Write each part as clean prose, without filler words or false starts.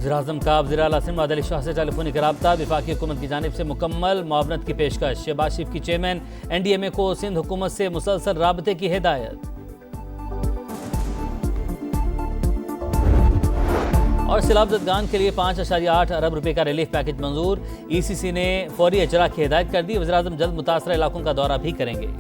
वज़ीर-ए-आज़म का वज़ीर-ए-आला सिंध अदल शाह से टेलीफोनिक रब्ता। वफाकी हुकूमत की जानिब से मुकम्मल मुआवनत की पेशकश। शहबाज शरीफ की चेयरमैन NDMA को सिंध हुकूमत से मुसलसल राबते की हिदायत। और सैलाब ज़दगान के लिए 5.8 अरब रुपए का रिलीफ पैकेज मंजूर। ECC ने फौरी इजरा की हिदायत कर दी। वज़ीर-ए-आज़म जल्द मुतासरा इलाकों का दौरा भी करेंगे।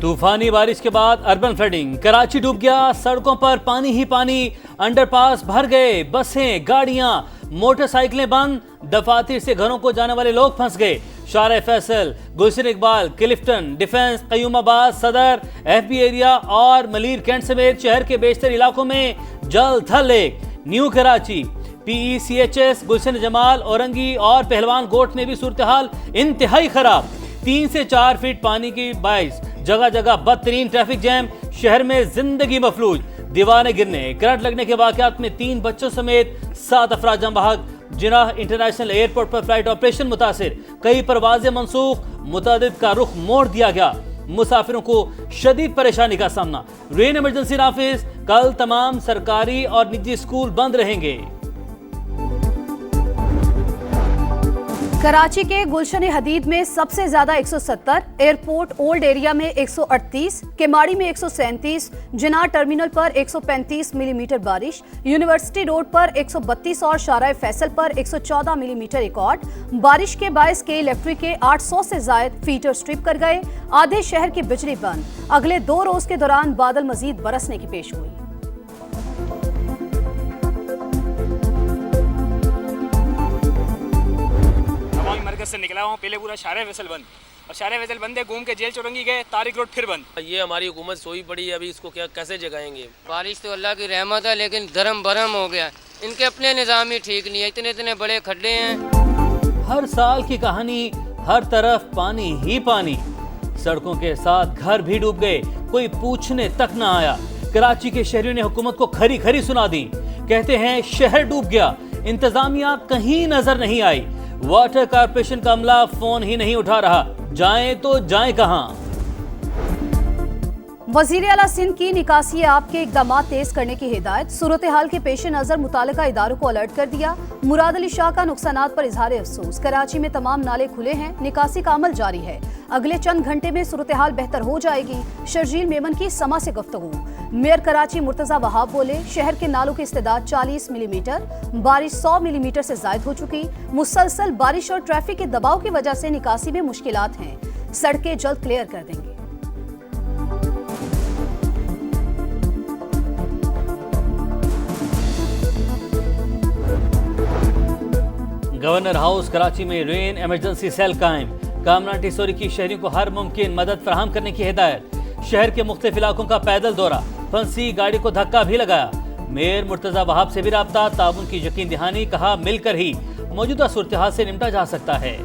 तूफानी बारिश के बाद अर्बन फ्लडिंग। कराची डूब गया, सड़कों पर पानी ही पानी, अंडरपास भर गए, बसें, गाड़ियां, मोटरसाइकिलें बंद, दफातर से घरों को जाने वाले लोग फंस गए। शारा फैसल, गुलशन इकबाल, क्लिफ्टन, डिफेंस, कयूमाबाद, सदर, FB एरिया और मलीर कैंट समेत शहर के बेशतर इलाकों में जल थल एक। न्यू कराची, PECHS, गुलशन जमाल, औरंगी और पहलवान गोट में भी सूरत हाल इंतहाई खराब। 3 से 4 फीट पानी की बारिश, जगह जगह बदतरीन ट्रैफिक जैम, शहर में जिंदगी मफलूज। दीवारें गिरने, करंट लगने के वाकयात में 3 बच्चों समेत 7 अफराद जम बहक। जिनाह इंटरनेशनल एयरपोर्ट पर फ्लाइट ऑपरेशन मुतासिर, कई परवाजें मनसूख, मुतअद्दिद का रुख मोड़ दिया गया। मुसाफिरों को शदीद परेशानी का सामना। रेन इमरजेंसी नाफिज, कल तमाम सरकारी और निजी स्कूल बंद रहेंगे। कराची के गुलशन हदीद में सबसे ज्यादा 170, एयरपोर्ट ओल्ड एरिया में 138, केमाड़ी में 137, जिनाह टर्मिनल पर 135 मिलीमीटर बारिश, यूनिवर्सिटी रोड पर 132 और शारा फैसल पर 114 मिलीमीटर रिकॉर्ड। बारिश के बायस के इलेक्ट्रिक के 800 से ज्यादा फीटर स्ट्रिप कर गए। आधे शहर की बिजली बंद। अगले 2 रोज के दौरान बादल मजीद बरसने की पेश हुई। से निकला हूँ, पहले पूरा शारा फैसल बंद और शारा फैसल बंद है, घूम के जेल चौरंगी गए, तारिक रोड फिर बंद। ये हमारी हुकूमत सोई पड़ी है, अभी इसको क्या कैसे जगाएंगे। बारिश तो अल्लाह की रहमत है, लेकिन धर्म भरम हो गया। इनके अपने निज़ाम ही ठीक नहीं है, इतने इतने बड़े खड्डे हैं। हर साल की कहानी, हर तरफ पानी ही पानी। सड़कों के साथ घर भी डूब गए, कोई पूछने तक ना आया। कराची के शहरियों ने हुकूमत को खरी खरी सुना दी। कहते हैं शहर डूब गया, इंतजामिया कहीं नजर नहीं आई। वाटर कारपोरेशन का अमला फोन ही नहीं उठा रहा, जाएं तो जाएं कहां। वज़ीर-ए-आला सिंध की निकासी आब के इकदाम तेज करने की हिदायत। सूरत हाल के पेश नजर मुतालिका इदारों को अलर्ट कर दिया। मुराद अली शाह का नुकसानात पर इजहार अफसोस। कराची में तमाम नाले खुले हैं, निकासी का अमल जारी है। अगले चंद घंटे में सूरत हाल बेहतर हो जाएगी। शर्जील मेमन की समा से गुफ्तगू। मेयर कराची मुर्तजा वहाब बोले, शहर के नालों की इस्तेदाद 40 मिलीमीटर, बारिश 100 मिलीमीटर से जायद हो चुकी। मुसलसल बारिश और ट्रैफिक के दबाव की वजह से निकासी में मुश्किलात हैं। सड़कें जल्द क्लियर कर देंगे। गवर्नर हाउस कराची में रेन इमरजेंसी सेल कायम। कामना टिसोरी की शहरियों को हर मुमकिन मदद फराहम करने की हिदायत। शहर के मुख्तलिफ इलाकों का पैदल दौरा, फंसी गाड़ी को धक्का भी लगाया। मेयर मुर्तजा वहाब से भी राब्ता, ताउन की यकीन दहानी। कहा मिलकर ही मौजूदा सूरत हाल से निपटा जा सकता है।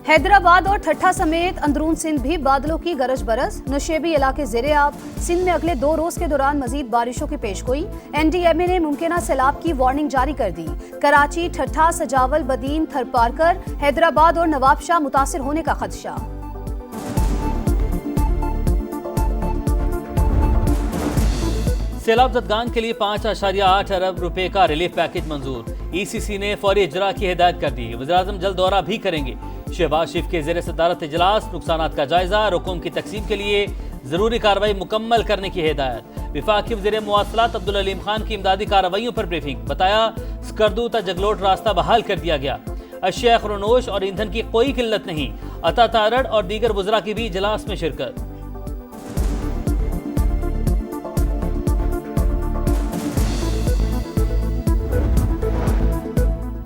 हैदराबाद और ठट्ठा समेत अंदरून सिंध भी बादलों की गरज बरस। नशेबी इलाके ज़ेरे आब। सिंध में अगले 2 रोज के दौरान मजीद बारिशों की पेशगोई। NDMA ने मुमकिन सैलाब की वार्निंग जारी कर दी। कराची, ठट्ठा, सजावल, बदीन, थरपारकर, हैदराबाद और नवाबशाह मुतासिर होने का खदशा। सैलाब ज़दगान के लिए 5.8 अरब रुपए का रिलीफ पैकेज मंजूर। ECC ने फौरी इजरा की हिदायत कर दी। वज़ीर-ए-आज़म जल्द दौरा भी करेंगे। शहबाज शरीफ के ज़ेरे सदारत इजलास, नुकसानात का जायजा, रकूम की तकसीम के लिए जरूरी कार्रवाई मुकम्मल करने की हिदायत। वफाकी वज़ीर मुवासलात अब्दुल अलीम खान की इमदादी कार्रवाइयों पर ब्रीफिंग। बताया स्कर्दू तक जगलोट रास्ता बहाल कर दिया गया। अशिया खुरनोश और ईंधन की कोई किल्लत नहीं। अता तारड़ और दीगर वज़रा की भी इजलास में शिरकत।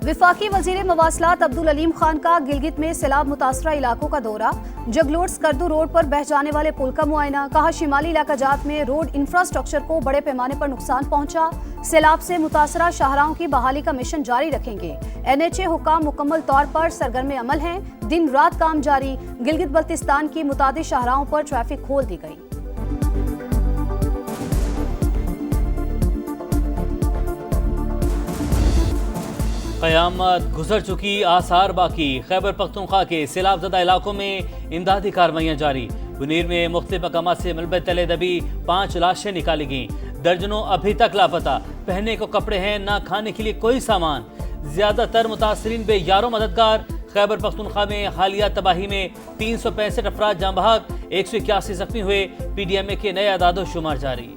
विफाकी वजीर मवासलात अब्दुल अलीम खान का गिलगित में सैलाब मुतासरा इलाकों का दौरा। जगलोट स्कर्दू रोड पर बह जाने वाले पुल का मुआयना। कहा शिमाली इलाकाजात में रोड इंफ्रास्ट्रक्चर को बड़े पैमाने पर नुकसान पहुंचा। सैलाब से मुतासरा शाहराहों की बहाली का मिशन जारी रखेंगे। NHA हुकाम मुकम्मल तौर पर सरगर्म अमल हैं। दिन रात काम जारी। गिलगित बल्तिस्तान की मुतादिद शाहराहों पर ट्रैफिक खोल दी गई। क़यामत गुजर चुकी, आसार बाकी। खैबर पख्तूनख्वा के सैलाबज़दा इलाकों में इमदादी कार्रवाइयाँ जारी। बुनीर में मुख्तलिफ मकामात से मलबे तले दबी 5 लाशें निकाली गईं। दर्जनों अभी तक लापता। पहनने को कपड़े हैं, ना खाने के लिए कोई सामान। ज्यादातर मुतासरीन बेयारो मददगार। खैबर पख्तूनख्वा में हालिया तबाही में 365 अफराद जाँ बहक, 181 जख्मी हुए। PDMA के नए अदादो शुमार जारी।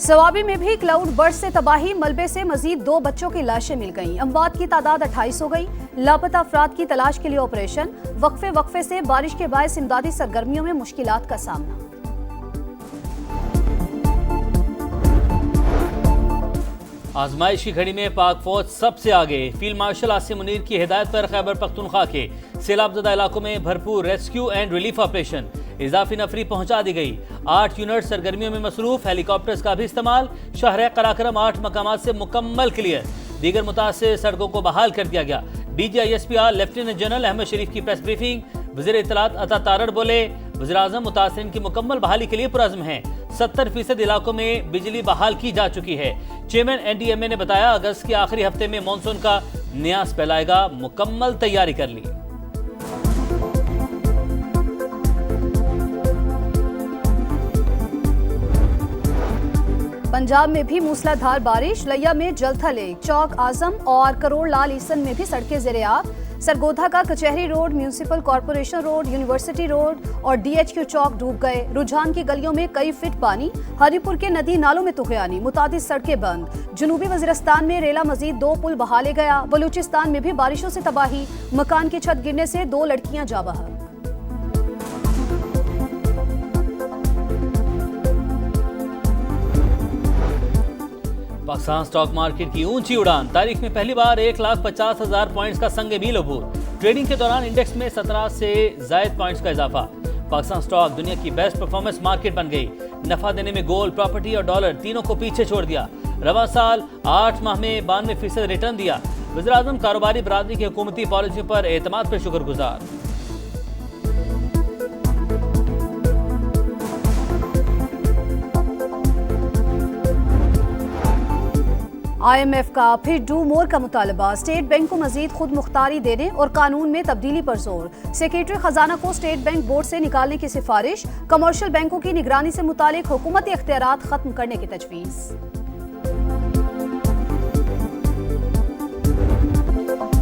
सवाबी में भी क्लाउड बर्स्ट से तबाही। मलबे से मजीद 2 बच्चों की लाशें मिल गईं। अमवात की तादाद 28 हो गई। लापता अफराद की तलाश के लिए ऑपरेशन। वक्फे से बारिश के बायस इमदादी सरगर्मियों में मुश्किलात का सामना। आजमाइश की घड़ी में पाक फौज सबसे आगे। फील्ड मार्शल आसिम मुनीर की हिदायत पर खैबर पख्तूनख्वा के सैलाबज़दा इलाकों में भरपूर रेस्क्यू एंड रिलीफ ऑपरेशन। इजाफी नफरी पहुंचा दी गई। 8 यूनिट सरगर्मियों में मसरूफ। हेलीकॉप्टर्स का भी इस्तेमाल। शहर कराक्रम 8 मकामात से मुकम्मल क्लियर। दीगर मुतासिर सड़कों को बहाल कर दिया गया। DGISPR लेफ्टिनेंट जनरल अहमद शरीफ की प्रेस ब्रीफिंग। वज़ीर इत्तलात अता तारड़ बोले, वज़ीर आज़म मुतासिरीन की मुकम्मल बहाली के लिए पुरज़्म हैं। 70% इलाकों में बिजली बहाल की जा चुकी है। चेयरमैन NDMA ने बताया, अगस्त के आखिरी हफ्ते में मानसून का न्यास फैलाएगा। मुकम्मल तैयारी कर ली। पंजाब में भी मूसलाधार बारिश। लिया में जलथा लेक, चौक आजम और करोड़ लाल ईसन में भी सड़कें ज़ेरे-आब। सरगोधा का कचहरी road, municipal corporation road, university road और DHQ चौक डूब गए। रुझान की गलियों में कई फीट पानी। हरीपुर के नदी नालों में तुगयानी। मुतादिद सड़कें बंद। जनूबी वज़ीरिस्तान में रेला मजीद 2 पुल बहाले गया। बलूचिस्तान में भी बारिशों से तबाही। मकान की छत गिरने से 2 लड़कियां जा बहक। पाकिस्तान स्टॉक मार्केट की ऊंची उड़ान। तारीख में पहली बार 1,50,000 पॉइंट्स का संग मील अबूर। ट्रेडिंग के दौरान इंडेक्स में 17 से ज़ायद पॉइंट्स का इजाफा। पाकिस्तान स्टॉक दुनिया की बेस्ट परफॉर्मेंस मार्केट बन गई। नफा देने में गोल्ड, प्रॉपर्टी और डॉलर तीनों को पीछे छोड़ दिया। रवा साल 8 माह में 92% रिटर्न दिया। वज़ीर आज़म कारोबारी बरादरी की हुकूमती पॉलिसी पर एतमाद पर शुक्रगुजार। IMF का फिर डू मोर का मुतालबा। स्टेट बैंक को मजीद खुद मुख्तारी देने और कानून में तब्दीली पर जोर। सेक्रेटरी खजाना को स्टेट बैंक बोर्ड से निकालने की सिफारिश। कमर्शियल बैंकों की निगरानी से मुतालिक हुकूमती इख्तियारात खत्म करने की तजवीज़।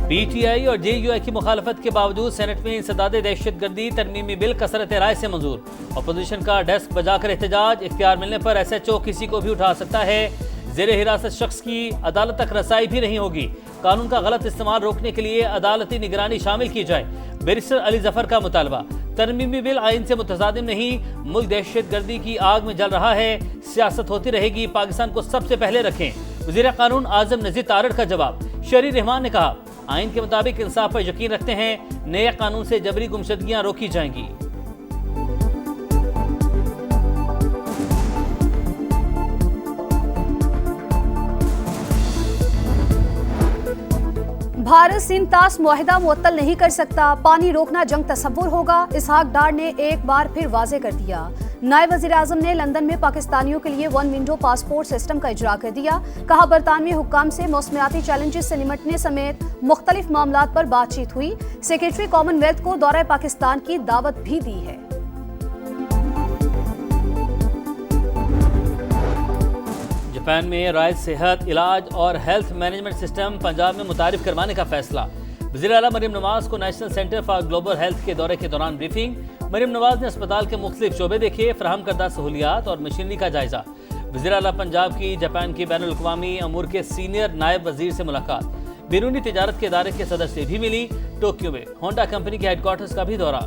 PTI और JUI की मुखालफत के बावजूद सेनेट में इंसदादे दहशतगर्दी तरमीमी बिल कसरत राय से मंजूर। अपोजिशन का डेस्क बजाकर एहतजाज। इख्तियार मिलने पर SHO किसी को भी उठा सकता है। जेर हिरासत शख्स की अदालत तक रसाई भी नहीं होगी। कानून का गलत इस्तेमाल रोकने के लिए अदालती निगरानी शामिल की जाए। बैरिस्टर अली जफर का मुतालबा। तरमीमी बिल आइन से मुतजादिम नहीं। मुल्क दहशतगर्दी की आग में जल रहा है। सियासत होती रहेगी, पाकिस्तान को सबसे पहले रखें। वज़ीर कानून आज़म नज़ीर तारड़ का जवाब। शरी रहमान ने कहा, आइन के मुताबिक इंसाफ पर यकीन रखते हैं। नए कानून से जबरी गुमशदगियां रोकी जाएंगी। भारत सिंध तास मुआहिदा मुअत्तल नहीं कर सकता। पानी रोकना जंग तसव्वुर होगा। इसहाक डार ने एक बार फिर वाजे कर दिया। नायब वज़ीर आज़म ने लंदन में पाकिस्तानियों के लिए 1 विंडो पासपोर्ट सिस्टम का इजरा कर दिया। कहा, बरतानवी हुक्काम से मौसमियाती चैलेंजेस से निपटने समेत मुख्तलिफ मामलात पर बातचीत हुई। सेक्रेटरी कॉमनवेल्थ को दौरा पाकिस्तान की दावत भी दी है। जापान में राय सेहत, इलाज और हेल्थ मैनेजमेंट सिस्टम पंजाब में मुतारिफ करवाने का फैसला। वज़ीर आला मरियम नवाज को national centre for global health के दौरे के दौरान ब्रीफिंग। मरियम नवाज ने अस्पताल के मुख्तलिफ शोबे देखे, फराहम करदा सहूलियात और मशीनरी का जायजा। वज़ीर आला पंजाब की जापान की बैनुल अक़वामी अमूर के सीनियर नायब वज़ीर से मुलाकात। बैरूनी तिजारत के इदारे के सदर से भी मिली। टोक्यो में होंडा कंपनी के हेडक्वार्टर्स का भी दौरा।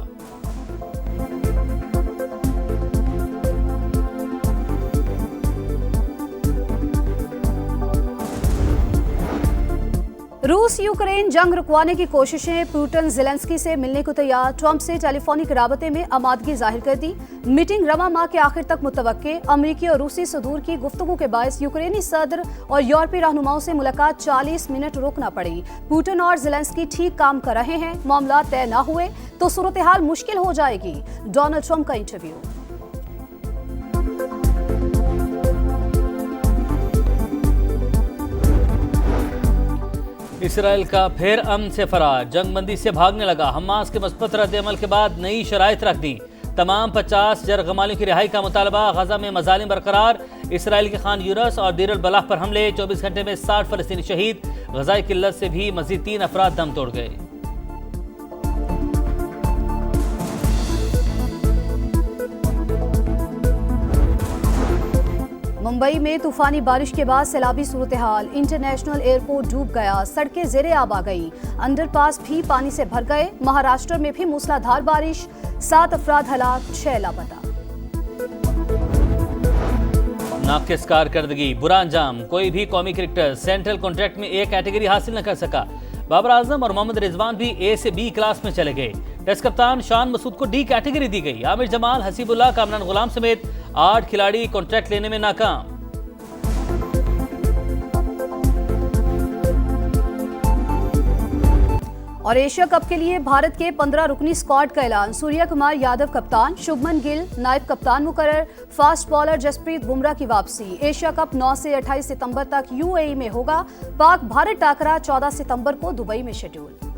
रूस यूक्रेन जंग रुकवाने की कोशिशें। पुतिन ज़ेलेंस्की से मिलने को तैयार। ट्रंप से टेलीफोनिक राबते में आमादगी जाहिर कर दी। मीटिंग रवा माह के आखिर तक मुतवक्के। अमरीकी और रूसी सदूर की गुफ्तगू के बायस यूक्रेनी सदर और यूरोपीय रहनुमाओं से मुलाकात 40 मिनट रोकना पड़ी। पुतिन और ज़ेलेंस्की ठीक काम कर रहे हैं। मामला तय न हुए तो सूरत हाल मुश्किल हो जाएगी। डोनाल्ड ट्रंप का इंटरव्यू। इसराइल का फिर अमन से फरार, जंगबंदी से भागने लगा। हमास के मस्बत रद्द-ए-अमल के बाद नई शराइत रख दी। तमाम 50 जरगमालियों की रिहाई का मुतालबा। गजा में मजालिम बरकरार। इसराइल के खान यूनस और दीर अल-बलाह पर हमले। 24 घंटे में 60 फलस्तीनी शहीद। गजाई किल्लत से भी मजीद 3 अफराद दम तोड़ गए। मुंबई में तूफानी बारिश के बाद सैलाबी सूरत हाल। इंटरनेशनल एयरपोर्ट डूब गया, सड़कें ज़ेरे आब आ गई, अंडरपास भी पानी से भर गए। महाराष्ट्र में भी मूसलाधार बारिश, 7 अफराद हलाक, 6 लापता। नाकिस कारकर्दगी, बुरा अंजाम। कोई भी कौमी क्रिकेटर सेंट्रल कॉन्ट्रैक्ट में ए कैटेगरी हासिल न कर सका। बाबर आजम और मोहम्मद रिजवान भी ए से बी क्लास में चले गए। टेस्ट कप्तान शान मसूद को डी कैटेगरी दी गई। आमिर जमाल, हसीबुल्लाह, कामरान गुलाम समेत 8 खिलाड़ी कॉन्ट्रैक्ट लेने में नाकाम। और एशिया कप के लिए भारत के 15 रुकनी स्क्वाड का ऐलान। सूर्या कुमार यादव कप्तान, शुभमन गिल नायब कप्तान मुकर्रर, फास्ट बॉलर जसप्रीत बुमराह की वापसी। एशिया कप 9 से 28 सितंबर तक यूएई में होगा। पाक भारत टाकरा 14 सितंबर को दुबई में शेड्यूल।